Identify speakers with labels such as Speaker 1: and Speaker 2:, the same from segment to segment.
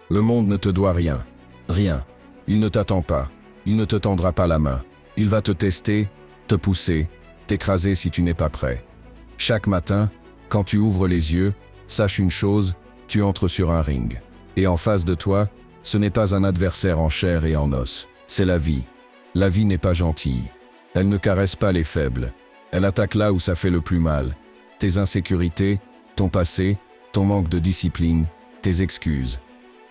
Speaker 1: Le monde ne te doit rien. Rien. Il ne t'attend pas. Il ne te tendra pas la main. Il va te tester, te pousser, t'écraser si tu n'es pas prêt. Chaque matin, quand tu ouvres les yeux, sache une chose, tu entres sur un ring. Et en face de toi, ce n'est pas un adversaire en chair et en os, c'est la vie. La vie n'est pas gentille. Elle ne caresse pas les faibles. Elle attaque là où ça fait le plus mal. Tes insécurités, ton passé, ton manque de discipline, tes excuses.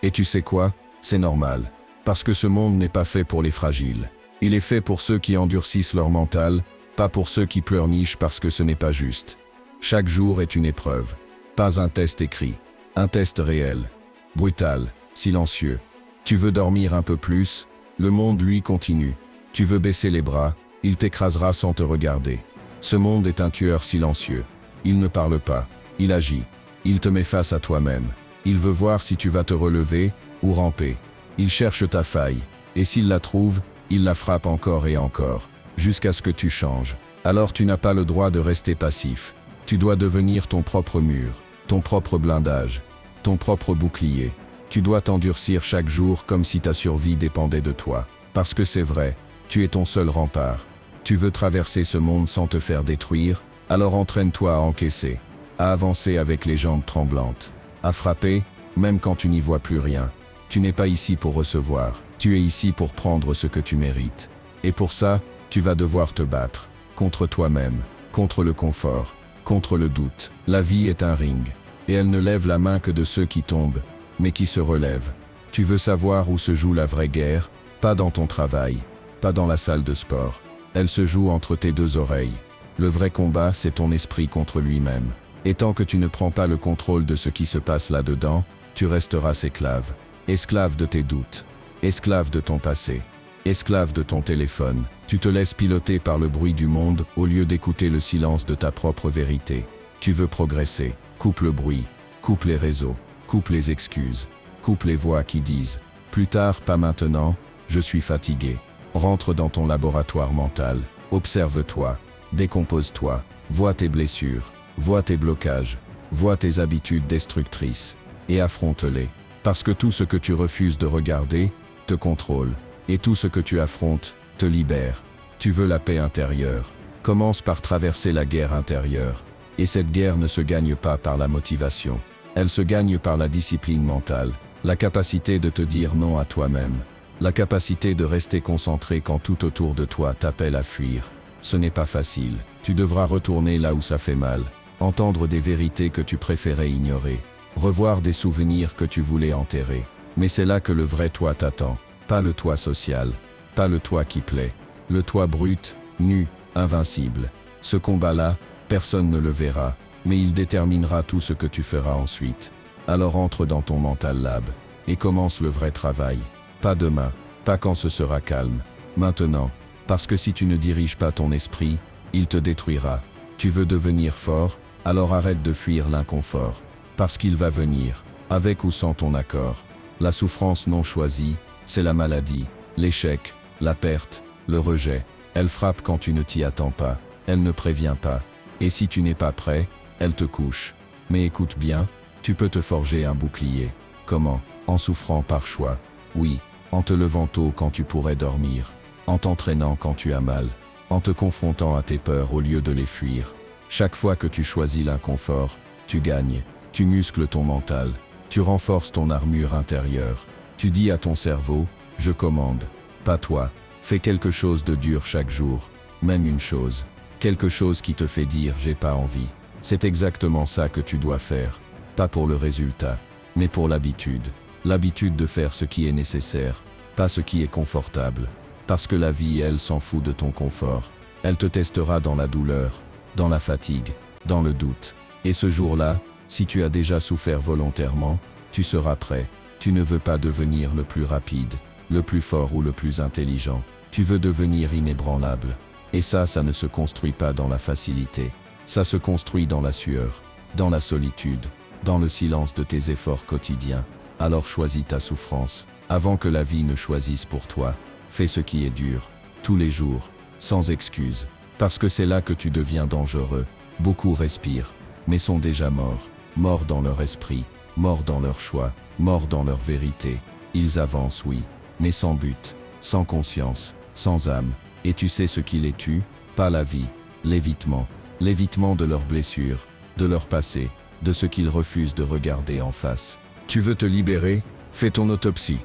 Speaker 1: Et tu sais quoi? C'est normal. Parce que ce monde n'est pas fait pour les fragiles. Il est fait pour ceux qui endurcissent leur mental, pas pour ceux qui pleurnichent parce que ce n'est pas juste. Chaque jour est une épreuve. Pas un test écrit. Un test réel. Brutal, silencieux. Tu veux dormir un peu plus? Le monde, lui, continue. Tu veux baisser les bras? Il t'écrasera sans te regarder. Ce monde est un tueur silencieux. Il ne parle pas. Il agit. Il te met face à toi-même. Il veut voir si tu vas te relever ou ramper. Il cherche ta faille. Et s'il la trouve, il la frappe encore et encore, jusqu'à ce que tu changes. Alors tu n'as pas le droit de rester passif. Tu dois devenir ton propre mur, ton propre blindage, ton propre bouclier. Tu dois t'endurcir chaque jour comme si ta survie dépendait de toi. Parce que c'est vrai, tu es ton seul rempart. Tu veux traverser ce monde sans te faire détruire, alors entraîne-toi à encaisser, à avancer avec les jambes tremblantes, à frapper, même quand tu n'y vois plus rien. Tu n'es pas ici pour recevoir, tu es ici pour prendre ce que tu mérites. Et pour ça, tu vas devoir te battre, contre toi-même, contre le confort, contre le doute. La vie est un ring, et elle ne lève la main que de ceux qui tombent, mais qui se relèvent. Tu veux savoir où se joue la vraie guerre? Pas dans ton travail, pas dans la salle de sport. Elle se joue entre tes deux oreilles. Le vrai combat, c'est ton esprit contre lui-même. Et tant que tu ne prends pas le contrôle de ce qui se passe là-dedans, tu resteras esclave. Esclave de tes doutes, esclave de ton passé, esclave de ton téléphone. Tu te laisses piloter par le bruit du monde au lieu d'écouter le silence de ta propre vérité. Tu veux progresser, coupe le bruit, coupe les réseaux, coupe les excuses, coupe les voix qui disent « Plus tard, pas maintenant, je suis fatigué ». Rentre dans ton laboratoire mental, observe-toi, décompose-toi, vois tes blessures, vois tes blocages, vois tes habitudes destructrices, et affronte-les. Parce que tout ce que tu refuses de regarder, te contrôle, et tout ce que tu affrontes, te libère. Tu veux la paix intérieure. Commence par traverser la guerre intérieure. Et cette guerre ne se gagne pas par la motivation. Elle se gagne par la discipline mentale, la capacité de te dire non à toi-même, la capacité de rester concentré quand tout autour de toi t'appelle à fuir. Ce n'est pas facile. Tu devras retourner là où ça fait mal, entendre des vérités que tu préférais ignorer, revoir des souvenirs que tu voulais enterrer. Mais c'est là que le vrai toi t'attend. Pas le toi social, pas le toi qui plaît, le toi brut, nu, invincible. Ce combat-là, personne ne le verra, mais il déterminera tout ce que tu feras ensuite. Alors entre dans ton mental lab, et commence le vrai travail. Pas demain, pas quand ce sera calme. Maintenant, parce que si tu ne diriges pas ton esprit, il te détruira. Tu veux devenir fort, alors arrête de fuir l'inconfort. Parce qu'il va venir, avec ou sans ton accord. La souffrance non choisie, c'est la maladie, l'échec, la perte, le rejet. Elle frappe quand tu ne t'y attends pas, elle ne prévient pas. Et si tu n'es pas prêt, elle te couche. Mais écoute bien, tu peux te forger un bouclier. Comment? En souffrant par choix. Oui, en te levant tôt quand tu pourrais dormir, en t'entraînant quand tu as mal, en te confrontant à tes peurs au lieu de les fuir. Chaque fois que tu choisis l'inconfort, tu gagnes. Tu muscles ton mental, tu renforces ton armure intérieure. Tu dis à ton cerveau, je commande, pas toi. Fais quelque chose de dur chaque jour, même une chose. Quelque chose qui te fait dire j'ai pas envie. C'est exactement ça que tu dois faire. Pas pour le résultat, mais pour l'habitude. L'habitude de faire ce qui est nécessaire, pas ce qui est confortable. Parce que la vie, elle s'en fout de ton confort. Elle te testera dans la douleur, dans la fatigue, dans le doute. Et ce jour-là, si tu as déjà souffert volontairement, tu seras prêt. Tu ne veux pas devenir le plus rapide, le plus fort ou le plus intelligent. Tu veux devenir inébranlable. Et ça ne se construit pas dans la facilité. Ça se construit dans la sueur, dans la solitude, dans le silence de tes efforts quotidiens. Alors choisis ta souffrance, avant que la vie ne choisisse pour toi. Fais ce qui est dur, tous les jours, sans excuse. Parce que c'est là que tu deviens dangereux. Beaucoup respirent, mais sont déjà morts. Morts dans leur esprit, morts dans leur choix, morts dans leur vérité. Ils avancent, oui, mais sans but, sans conscience, sans âme. Et tu sais ce qui les tue? Pas la vie, l'évitement. L'évitement de leurs blessures, de leur passé, de ce qu'ils refusent de regarder en face. Tu veux te libérer? Fais ton autopsie.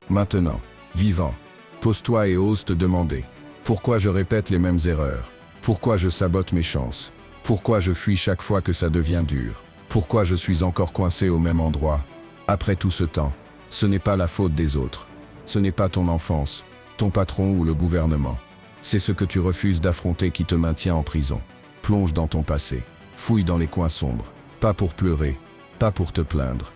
Speaker 1: Maintenant, vivant. Pose-toi et ose te demander. Pourquoi je répète les mêmes erreurs? Pourquoi je sabote mes chances? Pourquoi je fuis chaque fois que ça devient dur? Pourquoi je suis encore coincé au même endroit? Après tout ce temps, ce n'est pas la faute des autres. Ce n'est pas ton enfance, ton patron ou le gouvernement. C'est ce que tu refuses d'affronter qui te maintient en prison. Plonge dans ton passé. Fouille dans les coins sombres. Pas pour pleurer, pas pour te plaindre.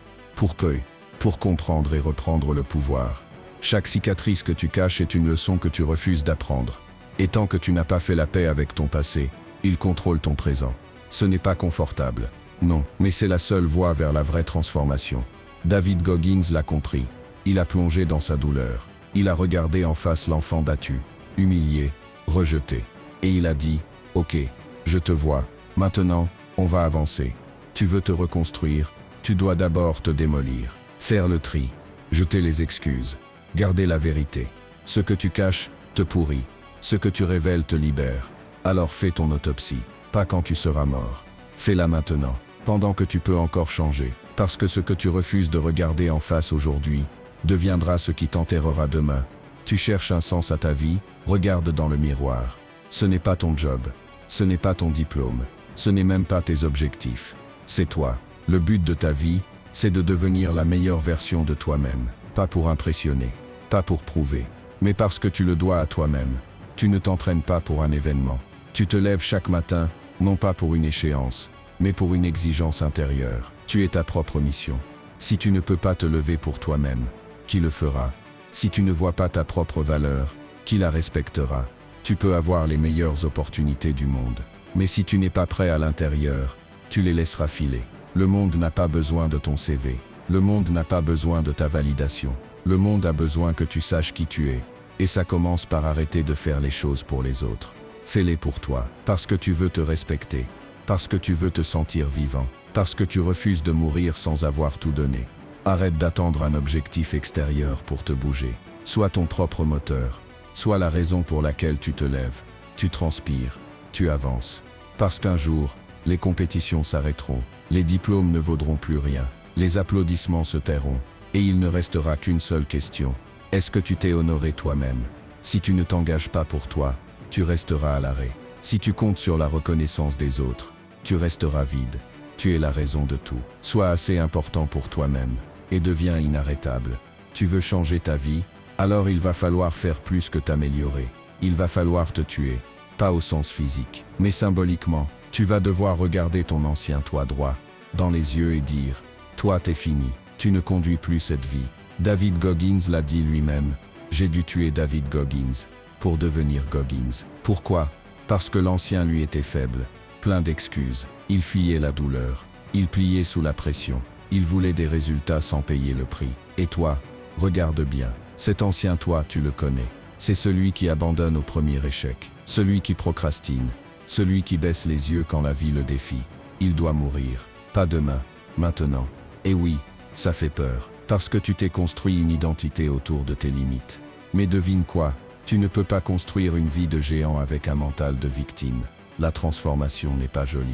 Speaker 1: Pour comprendre et reprendre le pouvoir. Chaque cicatrice que tu caches est une leçon que tu refuses d'apprendre. Et tant que tu n'as pas fait la paix avec ton passé, il contrôle ton présent. Ce n'est pas confortable. Non, mais c'est la seule voie vers la vraie transformation. David Goggins l'a compris. Il a plongé dans sa douleur. Il a regardé en face l'enfant battu, humilié, rejeté. Et il a dit, « Ok, je te vois, maintenant, on va avancer. Tu veux te reconstruire, tu dois d'abord te démolir. Faire le tri, jeter les excuses, garder la vérité. Ce que tu caches, te pourrit. Ce que tu révèles te libère. Alors fais ton autopsie, pas quand tu seras mort. Fais-la maintenant, pendant que tu peux encore changer. Parce que ce que tu refuses de regarder en face aujourd'hui, deviendra ce qui t'enterrera demain. Tu cherches un sens à ta vie, regarde dans le miroir. Ce n'est pas ton job, ce n'est pas ton diplôme, ce n'est même pas tes objectifs. C'est toi. Le but de ta vie, c'est de devenir la meilleure version de toi-même. Pas pour impressionner, pas pour prouver, mais parce que tu le dois à toi-même. Tu ne t'entraînes pas pour un événement. Tu te lèves chaque matin, non pas pour une échéance, mais pour une exigence intérieure. Tu es ta propre mission. Si tu ne peux pas te lever pour toi-même, qui le fera? Si tu ne vois pas ta propre valeur, qui la respectera? Tu peux avoir les meilleures opportunités du monde. Mais si tu n'es pas prêt à l'intérieur, tu les laisseras filer. Le monde n'a pas besoin de ton CV. Le monde n'a pas besoin de ta validation. Le monde a besoin que tu saches qui tu es. Et ça commence par arrêter de faire les choses pour les autres. Fais-les pour toi, parce que tu veux te respecter, parce que tu veux te sentir vivant, parce que tu refuses de mourir sans avoir tout donné. Arrête d'attendre un objectif extérieur pour te bouger. Sois ton propre moteur. Sois la raison pour laquelle tu te lèves. Tu transpires. Tu avances. Parce qu'un jour, les compétitions s'arrêteront. Les diplômes ne vaudront plus rien. Les applaudissements se tairont. Et il ne restera qu'une seule question. Est-ce que tu t'es honoré toi-même? Si tu ne t'engages pas pour toi, tu resteras à l'arrêt. Si tu comptes sur la reconnaissance des autres, tu resteras vide. Tu es la raison de tout. Sois assez important pour toi-même et deviens inarrêtable. Tu veux changer ta vie? Alors il va falloir faire plus que t'améliorer. Il va falloir te tuer. Pas au sens physique, mais symboliquement. Tu vas devoir regarder ton ancien toi droit dans les yeux et dire « Toi, t'es fini. Tu ne conduis plus cette vie. » David Goggins l'a dit lui-même. J'ai dû tuer David Goggins pour devenir Goggins. Pourquoi? Parce que l'ancien lui était faible, plein d'excuses. Il fuyait la douleur. Il pliait sous la pression. Il voulait des résultats sans payer le prix. Et toi, regarde bien. Cet ancien toi, tu le connais. C'est celui qui abandonne au premier échec. Celui qui procrastine. Celui qui baisse les yeux quand la vie le défie. Il doit mourir. Pas demain, maintenant. Et oui, ça fait peur. Parce que tu t'es construit une identité autour de tes limites. Mais devine quoi? Tu ne peux pas construire une vie de géant avec un mental de victime. La transformation n'est pas jolie.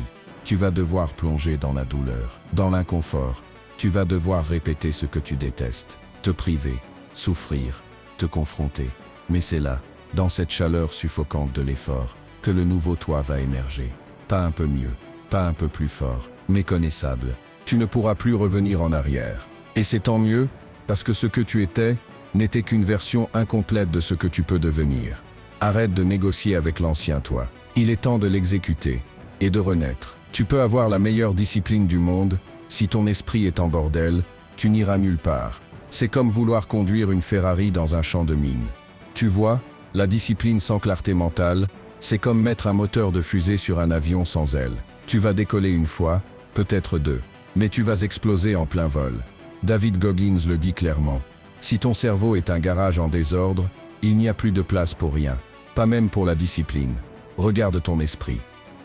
Speaker 1: Tu vas devoir plonger dans la douleur, dans l'inconfort. Tu vas devoir répéter ce que tu détestes. Te priver, souffrir, te confronter. Mais c'est là, dans cette chaleur suffocante de l'effort, que le nouveau toi va émerger. Pas un peu mieux, pas un peu plus fort, mais connaissable. Tu ne pourras plus revenir en arrière. Et c'est tant mieux, parce que ce que tu étais n'était qu'une version incomplète de ce que tu peux devenir. Arrête de négocier avec l'ancien toi. Il est temps de l'exécuter et de renaître. Tu peux avoir la meilleure discipline du monde, si ton esprit est en bordel, tu n'iras nulle part. C'est comme vouloir conduire une Ferrari dans un champ de mine. Tu vois, la discipline sans clarté mentale, c'est comme mettre un moteur de fusée sur un avion sans ailes. Tu vas décoller une fois, peut-être deux, mais tu vas exploser en plein vol. David Goggins le dit clairement. Si ton cerveau est un garage en désordre, il n'y a plus de place pour rien, pas même pour la discipline. Regarde ton esprit.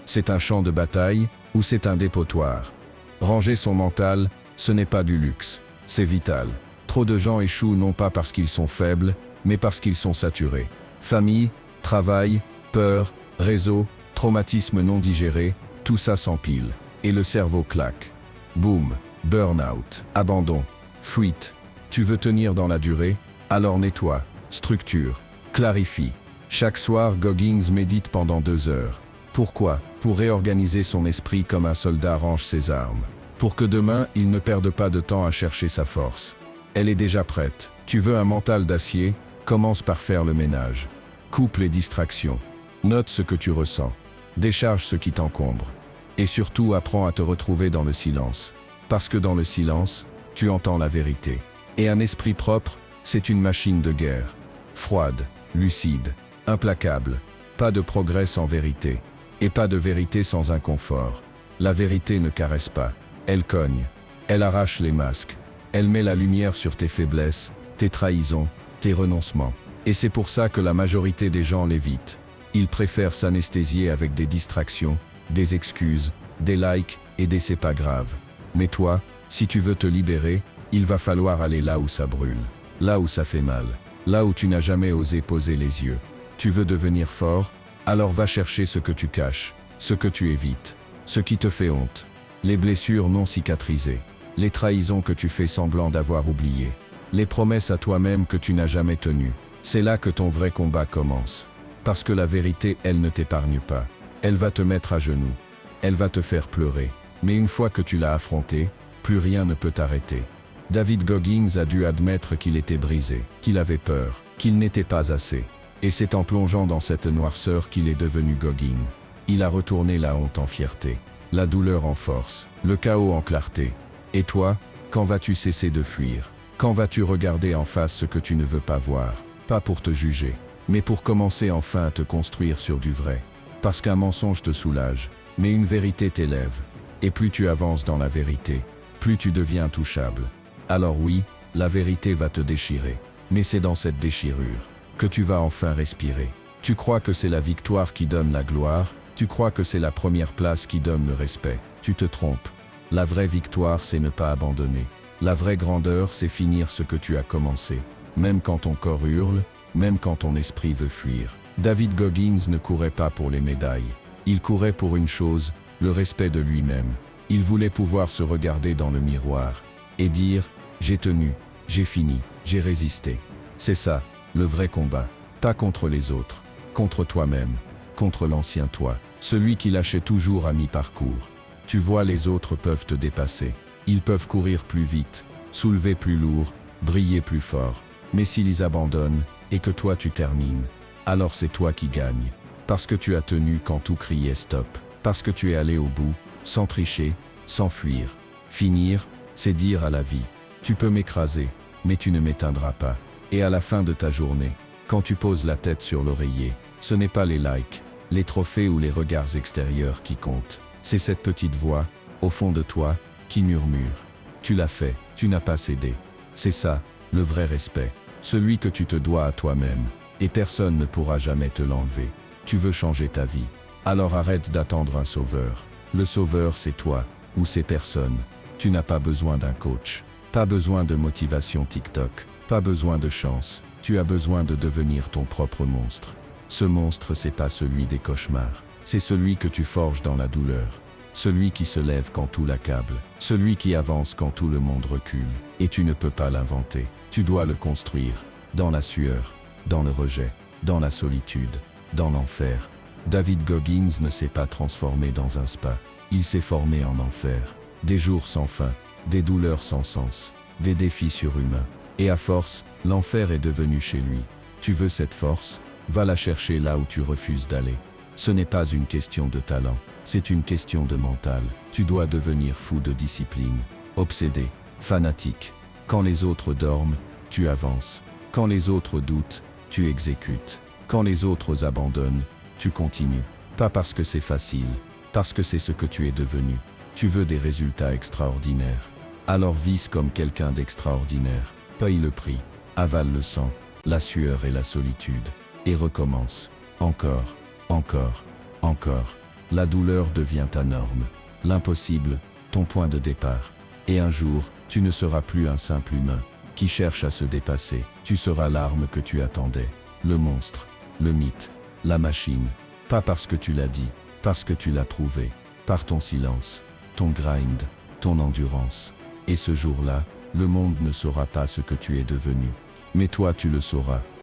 Speaker 1: C'est un champ de bataille ou c'est un dépotoir? Ranger son mental, ce n'est pas du luxe, c'est vital. Trop de gens échouent non pas parce qu'ils sont faibles, mais parce qu'ils sont saturés. Famille, travail, peur, réseau, traumatisme non digéré, tout ça s'empile. Et le cerveau claque. Boum, burn-out, abandon, fuite. Tu veux tenir dans la durée? Alors nettoie, structure, clarifie. Chaque soir, Goggins médite pendant 2 heures. Pourquoi? Pour réorganiser son esprit comme un soldat range ses armes. Pour que demain, il ne perde pas de temps à chercher sa force. Elle est déjà prête. Tu veux un mental d'acier? Commence par faire le ménage. Coupe les distractions. Note ce que tu ressens. Décharge ce qui t'encombre. Et surtout, apprends à te retrouver dans le silence. Parce que dans le silence, tu entends la vérité. Et un esprit propre, c'est une machine de guerre. Froide, lucide, implacable. Pas de progrès sans vérité. Et pas de vérité sans inconfort. La vérité ne caresse pas. Elle cogne. Elle arrache les masques. Elle met la lumière sur tes faiblesses, tes trahisons, tes renoncements. Et c'est pour ça que la majorité des gens l'évitent. Ils préfèrent s'anesthésier avec des distractions, des excuses, des likes et des c'est pas grave. Mais toi, si tu veux te libérer, il va falloir aller là où ça brûle, là où ça fait mal, là où tu n'as jamais osé poser les yeux. Tu veux devenir fort? Alors va chercher ce que tu caches, ce que tu évites, ce qui te fait honte, les blessures non cicatrisées, les trahisons que tu fais semblant d'avoir oubliées, les promesses à toi-même que tu n'as jamais tenues. C'est là que ton vrai combat commence. Parce que la vérité, elle ne t'épargne pas. Elle va te mettre à genoux. Elle va te faire pleurer. Mais une fois que tu l'as affrontée, plus rien ne peut t'arrêter. David Goggins a dû admettre qu'il était brisé, qu'il avait peur, qu'il n'était pas assez. Et c'est en plongeant dans cette noirceur qu'il est devenu Goggins. Il a retourné la honte en fierté, la douleur en force, le chaos en clarté. Et toi, quand vas-tu cesser de fuir? Quand vas-tu regarder en face ce que tu ne veux pas voir? Pas pour te juger, mais pour commencer enfin à te construire sur du vrai. Parce qu'un mensonge te soulage, mais une vérité t'élève. Et plus tu avances dans la vérité, plus tu deviens touchable. Alors oui, la vérité va te déchirer. Mais c'est dans cette déchirure que tu vas enfin respirer. Tu crois que c'est la victoire qui donne la gloire? Tu crois que c'est la première place qui donne le respect? Tu te trompes. La vraie victoire, c'est ne pas abandonner. La vraie grandeur, c'est finir ce que tu as commencé. Même quand ton corps hurle, même quand ton esprit veut fuir. David Goggins ne courait pas pour les médailles. Il courait pour une chose, le respect de lui-même. Il voulait pouvoir se regarder dans le miroir et dire « J'ai tenu, j'ai fini, j'ai résisté ». C'est ça, le vrai combat. Pas contre les autres, contre toi-même, contre l'ancien toi, celui qui lâchait toujours à mi-parcours. Tu vois, les autres peuvent te dépasser. Ils peuvent courir plus vite, soulever plus lourd, briller plus fort. Mais s'ils abandonnent, et que toi tu termines, alors c'est toi qui gagnes. Parce que tu as tenu quand tout criait stop. Parce que tu es allé au bout, sans tricher, sans fuir. Finir, c'est dire à la vie, tu peux m'écraser, mais tu ne m'éteindras pas. Et à la fin de ta journée, quand tu poses la tête sur l'oreiller, ce n'est pas les likes, les trophées ou les regards extérieurs qui comptent. C'est cette petite voix, au fond de toi, qui murmure. Tu l'as fait, tu n'as pas cédé. C'est ça, le vrai respect. Celui que tu te dois à toi-même. Et personne ne pourra jamais te l'enlever. Tu veux changer ta vie. Alors arrête d'attendre un sauveur. Le sauveur, c'est toi, ou c'est personne. Tu n'as pas besoin d'un coach. Pas besoin de motivation TikTok. Pas besoin de chance. Tu as besoin de devenir ton propre monstre. Ce monstre, c'est pas celui des cauchemars. C'est celui que tu forges dans la douleur. Celui qui se lève quand tout l'accable. Celui qui avance quand tout le monde recule. Et tu ne peux pas l'inventer. Tu dois le construire. Dans la sueur, dans le rejet, dans la solitude, dans l'enfer. David Goggins ne s'est pas transformé dans un spa. Il s'est formé en enfer. Des jours sans fin, des douleurs sans sens, des défis surhumains. Et à force, l'enfer est devenu chez lui. Tu veux cette force? Va la chercher là où tu refuses d'aller. Ce n'est pas une question de talent, c'est une question de mental. Tu dois devenir fou de discipline, obsédé, fanatique. Quand les autres dorment, tu avances. Quand les autres doutent, tu exécutes. Quand les autres abandonnent, tu continues. Pas parce que c'est facile, parce que c'est ce que tu es devenu. Tu veux des résultats extraordinaires. Alors vise comme quelqu'un d'extraordinaire. Paye le prix, avale le sang, la sueur et la solitude. Et recommence. Encore, encore, encore. La douleur devient ta norme. L'impossible, ton point de départ. Et un jour, tu ne seras plus un simple humain qui cherche à se dépasser. Tu seras l'arme que tu attendais. Le monstre, le mythe, la machine. Pas parce que tu l'as dit, parce que tu l'as prouvé. Par ton silence, ton grind, ton endurance. Et ce jour-là, le monde ne saura pas ce que tu es devenu. Mais toi tu le sauras.